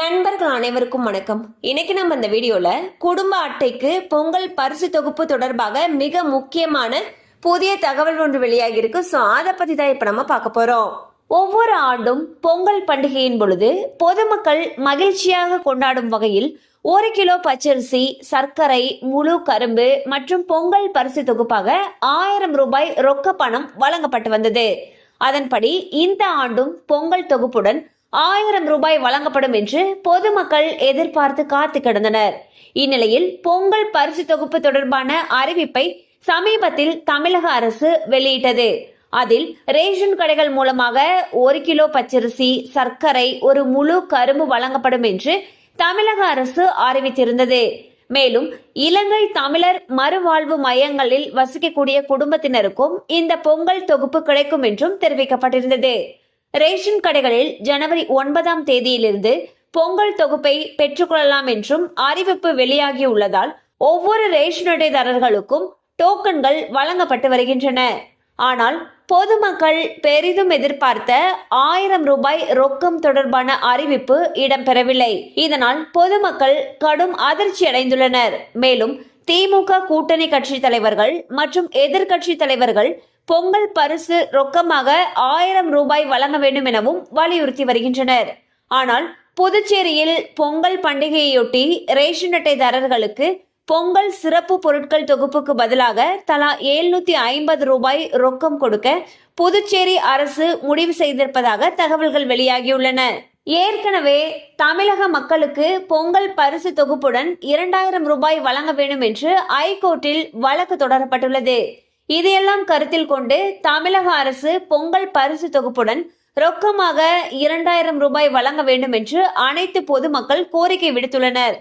நண்பர்கள் அனைவருக்கும் வணக்கம். இன்னைக்கு நம்ம இந்த வீடியோல குடும்ப அட்டைக்கு பொங்கல் பரிசு தொகுப்பு தொடர்பாக மிக முக்கியமான புதிய தகவல் ஒன்று வெளியாகி இருக்கு. ஸோ அதை பத்தி தான் இப்ப நம்ம பார்க்க போறோம். ஒவ்வொரு ஆண்டும் பொங்கல் பண்டிகையின் பொழுது பொதுமக்கள் மகிழ்ச்சியாக கொண்டாடும் வகையில் 1 கிலோ பச்சரிசி, சர்க்கரை, முழு கரும்பு மற்றும் பொங்கல் பரிசு தொகுப்பாக 1000 ரூபாய் ரொக்க பணம் வழங்கப்பட்டு வந்தது. அதன்படி இந்த ஆண்டும் பொங்கல் தொகுப்புடன் 1000 ரூபாய் வழங்கப்படும் என்று பொதுமக்கள் எதிர்பார்த்து காத்து கிடந்தனர். இந்நிலையில் பொங்கல் பரிசு தொகுப்பு தொடர்பான அறிவிப்பை சமீபத்தில் தமிழக அரசு வெளியிட்டது. அதில் ரேஷன் கடைகள் மூலமாக 1 கிலோ பச்சரிசி, சர்க்கரை, ஒரு முழு கரும்பு வழங்கப்படும் என்று தமிழக அரசு அறிவித்திருந்தது. மேலும் இலங்கை தமிழர் மறுவாழ்வு மையங்களில் வசிக்கக்கூடிய குடும்பத்தினருக்கும் இந்த பொங்கல் தொகுப்பு கிடைக்கும் என்றும் தெரிவிக்கப்பட்டிருந்தது. ரேஷன் கடைகளில் ஜனவரி 9ஆம் தேதியிலிருந்து பொங்கல் தொகுப்பை பெற்றுக்கொள்ளலாம் என்றும் அறிவிப்பு வெளியாகியுள்ளதால் ஒவ்வொரு ரேஷன் அட்டைதாரர்களுக்கும் டோக்கன்கள் வழங்கப்பட்டு வருகின்றன. ஆனால் பொதுமக்கள் பெரிதும் எதிர்பார்த்த 1000 ரூபாய் ரொக்கம் தொடர்பான அறிவிப்பு இடம்பெறவில்லை. இதனால் பொதுமக்கள் கடும் அதிர்ச்சி அடைந்துள்ளனர். மேலும் திமுக கூட்டணி கட்சி தலைவர்கள் மற்றும் எதிர்கட்சி தலைவர்கள் பொங்கல் பரிசு ரொக்கமாக 1000 ரூபாய் வழங்க வேண்டும் எனவும் வலியுறுத்தி வருகின்றனர். ஆனால் புதுச்சேரியில் பொங்கல் பண்டிகையொட்டி ரேஷன் அட்டைதாரர்களுக்கு பொங்கல் சிறப்பு பொருட்கள் தொகுப்புக்கு பதிலாக தலா 750 ரூபாய் ரொக்கம் கொடுக்க புதுச்சேரி அரசு முடிவு செய்திருப்பதாக தகவல்கள் வெளியாகியுள்ளன. ஏற்கனவே தமிழக மக்களுக்கு பொங்கல் பரிசு தொகுப்புடன் 2000 ரூபாய் வழங்க வேண்டும் என்று ஐகோர்ட்டில் வழக்கு தொடரப்பட்டுள்ளது. இதையெல்லாம் கருத்தில் கொண்டு தமிழக அரசு பொங்கல் பரிசு தொகுப்புடன் ரொக்கமாக 2000 ரூபாய் வழங்க வேண்டும் என்று அனைத்து பொதுமக்கள் கோரிக்கை விடுத்துள்ளனர்.